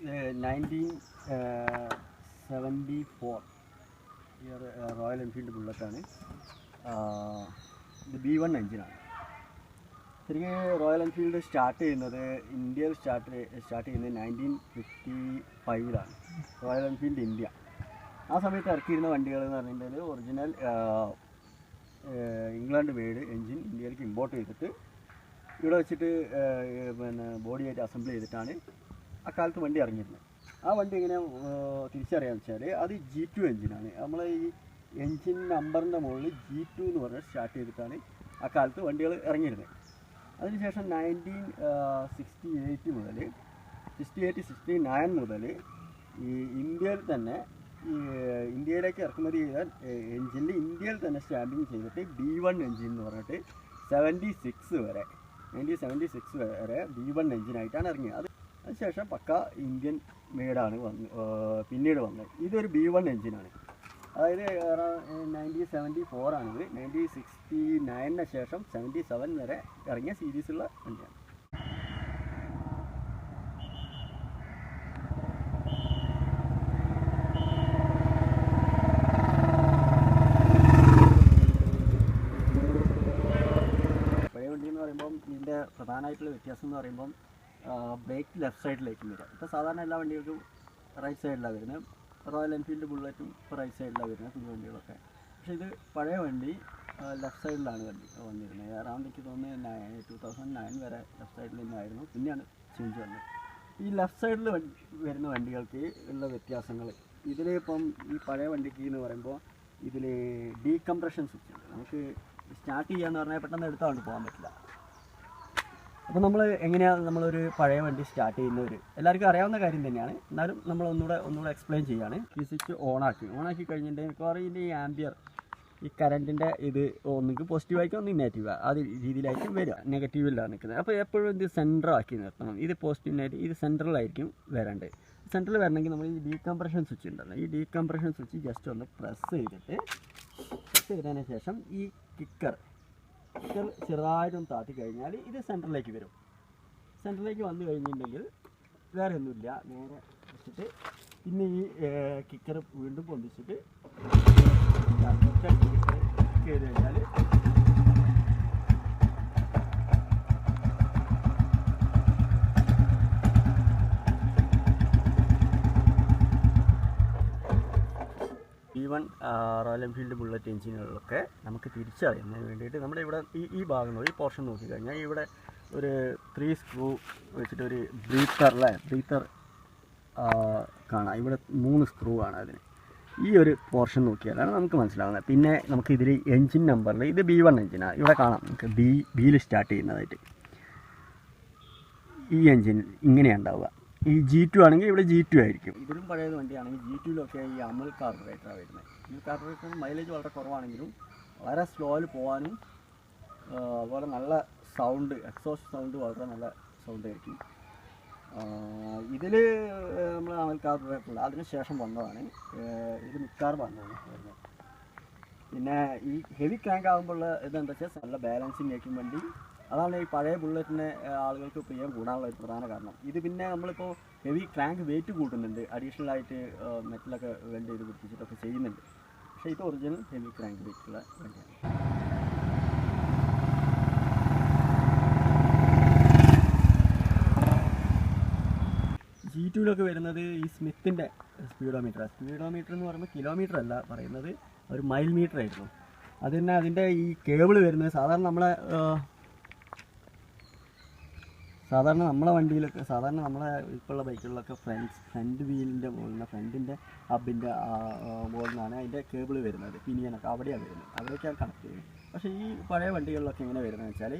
1974 year royal Enfield ബുള്ളറ്റാണ്. ഇത് B1 എഞ്ചിനാണ്. ശരിക്കും റോയൽ എൻഫീൽഡ് സ്റ്റാർട്ട് ചെയ്യുന്നത് ഇന്ത്യയിൽ സ്റ്റാർട്ട് ചെയ്യുന്നത് 1955 റോയൽ എൻഫീൽഡ് ഇന്ത്യ. ആ സമയത്ത് ഇറക്കിയിരുന്ന വണ്ടികൾ എന്ന് പറഞ്ഞിട്ടുണ്ടെങ്കിൽ ഒറിജിനൽ ഇംഗ്ലണ്ട് മെയ്ഡ് എൻജിൻ ഇന്ത്യയിലേക്ക് ഇമ്പോർട്ട് ചെയ്തിട്ട് ഇവിടെ വെച്ചിട്ട് ബോഡിയായിട്ട് അസംബിൾ ചെയ്തിട്ടാണ് അക്കാലത്ത് വണ്ടി ഇറങ്ങിയിരുന്നത്. ആ വണ്ടി എങ്ങനെ തിരിച്ചറിയാമെന്ന് വെച്ചാൽ അത് G2 എൻജിനാണ്. നമ്മൾ ഈ എൻജിൻ നമ്പറിൻ്റെ മുകളിൽ G2 എന്ന് പറഞ്ഞാൽ സ്റ്റാർട്ട് ചെയ്തിട്ടാണ് അക്കാലത്ത് വണ്ടികൾ ഇറങ്ങിയിരുന്നത്. അതിനുശേഷം 1969 മുതൽ ഈ ഇന്ത്യയിൽ തന്നെ ഇന്ത്യയിലേക്ക് ഇറക്കുമതി ചെയ്ത എൻജിനിൽ ഇന്ത്യയിൽ തന്നെ സ്റ്റാമ്പിങ് ചെയ്തിട്ട് B1 എൻജിൻ എന്ന് പറഞ്ഞിട്ട് 1976 വരെ B1 എൻജിനായിട്ടാണ് ഇറങ്ങിയത്. അതിനുശേഷം പക്ക ഇന്ത്യൻ മെയ്ഡാണ് പിന്നീട് വന്നത്. ഇതൊരു B1 എൻജിനാണ്. അതായത് 1974 ആണിത്. 1969 ശേഷം 77 വരെ ഇറങ്ങിയ സീരീസുള്ള വണ്ടിയാണ്. പഴയ വണ്ടി എന്ന് പറയുമ്പം ഇതിൻ്റെ പ്രധാനമായിട്ടുള്ള വ്യത്യാസം എന്ന് പറയുമ്പം ബ്രേക്ക് ലെഫ്റ്റ് സൈഡിലേക്ക് വരിക. ഇപ്പോൾ സാധാരണ എല്ലാ വണ്ടികൾക്കും റൈറ്റ് സൈഡിലാണ് വരുന്നത്. റോയൽ എൻഫീൽഡ് ബുള്ളറ്റും ഇപ്പോൾ റൈറ്റ് സൈഡിലാണ് വരുന്നത്, പുതിയ വണ്ടികളൊക്കെ. പക്ഷേ ഇത് പഴയ വണ്ടി ലെഫ്റ്റ് സൈഡിലാണ് വന്നിരുന്നത്. അറൗണ്ട് എനിക്ക് തോന്നുന്നു 2009 വരെ ലെഫ്റ്റ് സൈഡിൽ തന്നെയായിരുന്നു. പിന്നെയാണ് ചേഞ്ച് വന്നത്. ഈ ലെഫ്റ്റ് സൈഡിൽ വരുന്ന വണ്ടികൾക്ക് ഉള്ള വ്യത്യാസങ്ങൾ ഇതിലിപ്പം ഈ പഴയ വണ്ടിക്ക് എന്ന് പറയുമ്പോൾ ഇതിൽ ഡീകംപ്രഷൻ സ്വിച്ച് ഉണ്ട്. നമുക്ക് സ്റ്റാർട്ട് ചെയ്യാന്ന് പറഞ്ഞാൽ പെട്ടെന്ന് എടുത്തുകൊണ്ട് പോകാൻ പറ്റില്ല. അപ്പോൾ നമ്മൾ എങ്ങനെയാണ് നമ്മളൊരു പഴയ വണ്ടി സ്റ്റാർട്ട് ചെയ്യുന്നവർ എല്ലാവർക്കും അറിയാവുന്ന കാര്യം തന്നെയാണ്. എന്നാലും നമ്മൾ ഒന്നുകൂടെ എക്സ്പ്ലെയിൻ ചെയ്യുകയാണ്. ഈ സ്വിച്ച് ഓണാക്കി കഴിഞ്ഞിട്ടുണ്ടെങ്കിൽ മിക്കവാറും ഇതിൻ്റെ ഈ ആംബിയർ ഈ കറണ്ടിൻ്റെ ഇത് ഒന്നുകിൽ പോസിറ്റീവായിരിക്കും ഒന്നും നെഗറ്റീവ് അത് രീതിയിലായിരിക്കും വരിക. നെഗറ്റീവിലാണ് നിൽക്കുന്നത്. അപ്പോൾ എപ്പോഴും ഇത് സെൻറ്ററാക്കി നിർത്തണം. ഇത് പോസിറ്റീവിനായിട്ട് ഇത് സെൻട്രലായിരിക്കും വരേണ്ടത്. സെൻട്രൽ വരണമെങ്കിൽ നമ്മൾ ഈ ഡീകംപ്രഷൻ സ്വിച്ച് ഉണ്ടല്ലോ, ഈ ഡീകംപ്രഷൻ സ്വിച്ച് ജസ്റ്റ് ഒന്ന് പ്രസ് ചെയ്തതിന് ശേഷം ഈ കിക്കർ ചെറുതായിട്ടൊന്ന് താത്തി കഴിഞ്ഞാൽ ഇത് സെൻറ്ററിലേക്ക് വരും. സെൻറ്ററിലേക്ക് വന്നു കഴിഞ്ഞിട്ടുണ്ടെങ്കിൽ വേറെ ഒന്നുമില്ല, നേരെ വെച്ചിട്ട് പിന്നെ ഈ കിക്കർ വീണ്ടും പൊന്തിച്ചിട്ട് കയറി കഴിഞ്ഞാൽ B1 റോയൽ എൻഫീൽഡ് ബുള്ളറ്റ് എഞ്ചിനുകളിലൊക്കെ നമുക്ക് തിരിച്ചറിയുന്നതിന് വേണ്ടിയിട്ട് നമ്മുടെ ഇവിടെ ഈ ഭാഗം ഈ പോർഷൻ നോക്കിക്കഴിഞ്ഞാൽ ഇവിടെ ഒരു 3 സ്ക്രൂ വെച്ചിട്ടൊരു ബ്രീത്തർ കാണാം. ഇവിടെ 3 സ്ക്രൂ ആണ് അതിന്. ഈ ഒരു പോർഷൻ നോക്കിയാലാണ് നമുക്ക് മനസ്സിലാവുന്നത്. പിന്നെ നമുക്ക് ഇതിൽ എൻജിൻ നമ്പറിൽ ഇത് B1 എൻജിനാണ്. ഇവിടെ കാണാം നമുക്ക് ബിയിൽ സ്റ്റാർട്ട് ചെയ്യുന്നതായിട്ട്. ഈ എൻജിൻ ഇങ്ങനെയാണ് ഉണ്ടാവുക. ഈ G2 ആണെങ്കിൽ ഇവിടെ G2 ആയിരിക്കും. ഇതിലും പഴയത് വണ്ടിയാണെങ്കിൽ G2-ലൊക്കെ ഈ അമൽ കാർബറേറ്ററാണ് വരുന്നത്. ഈ കാർബറേറ്ററിന് മൈലേജ് വളരെ കുറവാണെങ്കിലും വളരെ സ്ലോയിൽ പോകാനും അതുപോലെ നല്ല സൗണ്ട്, എക്സോസ്റ്റ് സൗണ്ട് വളരെ നല്ല സൗണ്ട് ആയിരിക്കും. ഇതിൽ നമ്മൾ അമൽ കാർബറേറ്ററില്ല, അതിന് ശേഷം വന്നതാണ്. ഇത് മിക്കാർ വന്നതാണ് വരുന്നത്. പിന്നെ ഈ ഹെവി ക്രാങ്ക് ആകുമ്പോഴുള്ള ഇതെന്താ വെച്ചാൽ നല്ല ബാലൻസിങ് ആയിരിക്കും വണ്ടി. അതാണ് ഈ പഴയ ബുള്ളറ്റിനെ ആളുകൾക്ക് പ്രിയം കൂടാനുള്ള ഒരു പ്രധാന കാരണം. ഇത് പിന്നെ നമ്മളിപ്പോൾ ഹെവി ക്രാങ്ക് വെയിറ്റ് കൂട്ടുന്നുണ്ട്, അഡീഷണലായിട്ട് മെറ്റലൊക്കെ വെൽഡ് ചെയ്ത് പിടിപ്പിച്ചിട്ടൊക്കെ ചെയ്യുന്നുണ്ട്. പക്ഷേ ഇത് ഒറിജിനൽ ഹെവി ക്രാങ്ക് വെയിറ്റുള്ള വണ്ടിയാണ്. G2-ലൊക്കെ വരുന്നത് ഈ സ്മിത്തിൻ്റെ സ്പീഡോമീറ്റർ എന്ന് പറയുമ്പോൾ കിലോമീറ്റർ അല്ല പറയുന്നത്, ഒരു മൈൽ മീറ്റർ ആയിരുന്നു. അത് തന്നെ അതിൻ്റെ ഈ കേബിൾ വരുന്നത് സാധാരണ നമ്മളെ വണ്ടിയിലൊക്കെ നമ്മളെ ഇപ്പോഴുള്ള ബൈക്കുകളിലൊക്കെ ഫ്രണ്ട് വീലിൻ്റെ മുകളിൽ ഫ്രണ്ടിൻ്റെ ഹബിൻ്റെ മുകളിൽ നിന്നാണ് അതിൻ്റെ കേബിൾ വരുന്നത്. പിനിയനൊക്കെ അവിടെയാണ് വരുന്നത്, അവിടേക്കാണ് കണക്ട് ചെയ്യുന്നത്. പക്ഷേ ഈ പഴയ വണ്ടികളിലൊക്കെ എങ്ങനെ വരുന്നതെന്ന് വെച്ചാൽ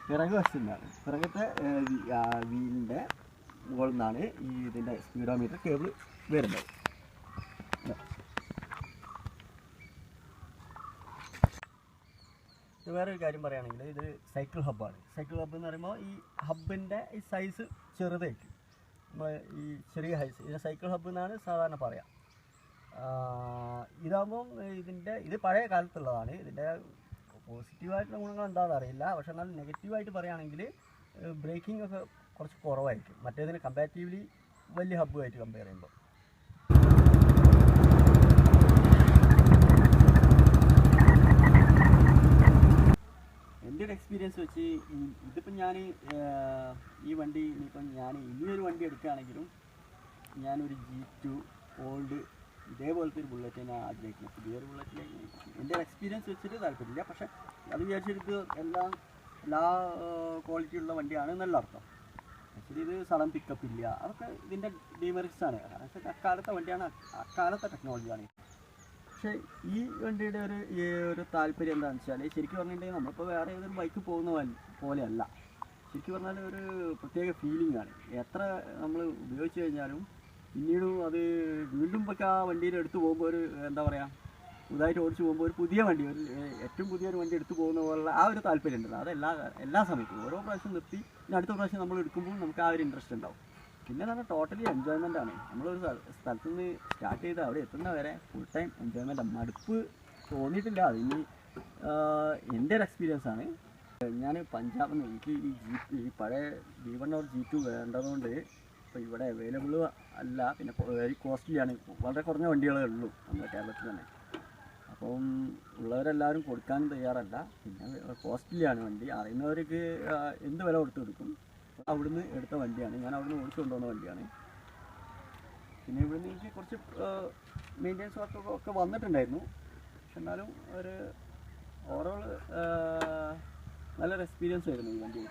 പിറക് വശത്തുനിന്നാണ്, പിറകത്തെ വീലിൻ്റെ മുകളിൽ നിന്നാണ് ഈ ഇതിൻ്റെ സ്പീഡോമീറ്റർ കേബിൾ വരുന്നത്. വേറൊരു കാര്യം പറയുകയാണെങ്കിൽ ഇത് സൈക്കിൾ ഹബ്ബാണ്. സൈക്കിൾ ഹബ്ബ് എന്ന് പറയുമ്പോൾ ഈ ഹബ്ബിൻ്റെ ഈ സൈസ് ചെറുതായിരിക്കും. നമ്മൾ ഈ ചെറിയ ഇത് സൈക്കിൾ ഹബ്ബ് എന്നാണ് സാധാരണ പറയാം. ഇതാകുമ്പം ഇത് പഴയ കാലത്തുള്ളതാണ്. ഇതിൻ്റെ പോസിറ്റീവായിട്ടുള്ള ഗുണങ്ങൾ എന്താണെന്ന് അറിയില്ല. പക്ഷെ എന്നാൽ നെഗറ്റീവായിട്ട് പറയുകയാണെങ്കിൽ ബ്രേക്കിംഗ് ഒക്കെ കുറച്ച് കുറവായിരിക്കും. മറ്റേതിന് കമ്പാരിറ്റീവ്ലി വലിയ ഹബ്ബുമായിട്ട് കമ്പയർ ചെയ്യുമ്പോൾ. എൻ്റെ ഒരു എക്സ്പീരിയൻസ് വെച്ച് ഇതിപ്പം ഞാൻ ഈ വണ്ടി ഇനിയിപ്പം ഞാൻ ഇനിയൊരു വണ്ടി എടുക്കുകയാണെങ്കിലും ഞാനൊരു G2 ഓൾഡ് ഇതേപോലത്തെ ഒരു ബുള്ളറ്റ് ഞാൻ ആഗ്രഹിക്കുന്നത്. പുതിയൊരു ബുള്ളറ്റിലേക്ക് എൻ്റെ എക്സ്പീരിയൻസ് വെച്ചിട്ട് താല്പര്യമില്ല. പക്ഷേ അത് വിചാരിച്ചിട്ട് എല്ലാ ക്വാളിറ്റി ഉള്ള വണ്ടിയാണ് എന്നല്ല അർത്ഥം. ആക്ച്വലി ഇത് സഡൻ പിക്കപ്പ് ഇല്ല, അതൊക്കെ ഇതിൻ്റെ ഡീമെറിറ്റ്സ് ആണ്. കാരണം വെച്ചാൽ അക്കാലത്തെ വണ്ടിയാണ്, അക്കാലത്തെ ടെക്നോളജിയാണ്. പക്ഷേ ഈ വണ്ടിയുടെ ഒരു താല്പര്യം എന്താണെന്ന് വെച്ചാൽ ശരിക്കും പറഞ്ഞിട്ടുണ്ടെങ്കിൽ നമ്മളിപ്പോൾ വേറെ ഏതൊരു ബൈക്ക് പോകുന്ന പോലെയല്ല. ശരിക്കും പറഞ്ഞാൽ ഒരു പ്രത്യേക ഫീലിംഗ് ആണ്. എത്ര നമ്മൾ ഉപയോഗിച്ച് കഴിഞ്ഞാലും പിന്നീട് അത് വീണ്ടും ഒക്കെ ആ വണ്ടിയിൽ എടുത്തു പോകുമ്പോൾ ഒരു എന്താ പറയുക, പുതുതായിട്ട് ഓടിച്ച് പോകുമ്പോൾ ഒരു പുതിയ വണ്ടി, ഏറ്റവും പുതിയൊരു വണ്ടി എടുത്തു പോകുന്ന പോലുള്ള ആ ഒരു താല്പര്യം ഉണ്ടല്ലോ, അത് എല്ലാ സമയത്തും ഓരോ പ്രാവശ്യം നിർത്തി പിന്നെ അടുത്ത പ്രാവശ്യം നമ്മൾ എടുക്കുമ്പോൾ നമുക്ക് ആ ഒരു ഇൻട്രസ്റ്റ് ഉണ്ടാവും. പിന്നെ പറഞ്ഞാൽ ടോട്ടലി എൻജോയ്മെൻ്റ് ആണ്. നമ്മളൊരു സ്ഥലത്തു നിന്ന് സ്റ്റാർട്ട് ചെയ്ത് അവിടെ എത്തുന്ന വരെ ഫുൾ ടൈം എൻജോയ്മെൻ്റ്. മടുപ്പ് തോന്നിയിട്ടില്ല. അതിന് എൻ്റെ ഒരു എക്സ്പീരിയൻസ് ആണ്. ഞാൻ പഞ്ചാബിൽ നിന്ന് എനിക്ക് ഈ പഴയ V1 or G2 വേണ്ടതുകൊണ്ട് ഇപ്പോൾ ഇവിടെ അവൈലബിൾ അല്ല, പിന്നെ വെരി കോസ്റ്റ്ലിയാണ്. വളരെ കുറഞ്ഞ വണ്ടികളേ ഉള്ളൂ നമ്മുടെ കേരളത്തിൽ തന്നെ. അപ്പം ഉള്ളവരെല്ലാവരും കൊടുക്കാൻ തയ്യാറല്ല. പിന്നെ കോസ്റ്റ്ലിയാണ് വണ്ടി. അറിയുന്നവർക്ക് എന്ത് വില കൊടുക്കും. അവിടുന്ന് എടുത്ത വണ്ടിയാണ്, ഞാൻ അവിടുന്ന് ഓടിച്ചു കൊണ്ടുവന്ന വണ്ടിയാണ്. പിന്നെ ഇവിടുന്ന് എനിക്ക് കുറച്ച് മെയിൻ്റെനൻസ് വർക്കൊക്കെ വന്നിട്ടുണ്ടായിരുന്നു. പക്ഷെ എന്നാലും ഒരു ഓവറോൾ നല്ലൊരു എക്സ്പീരിയൻസ് ആയിരുന്നു ഈ വണ്ടി.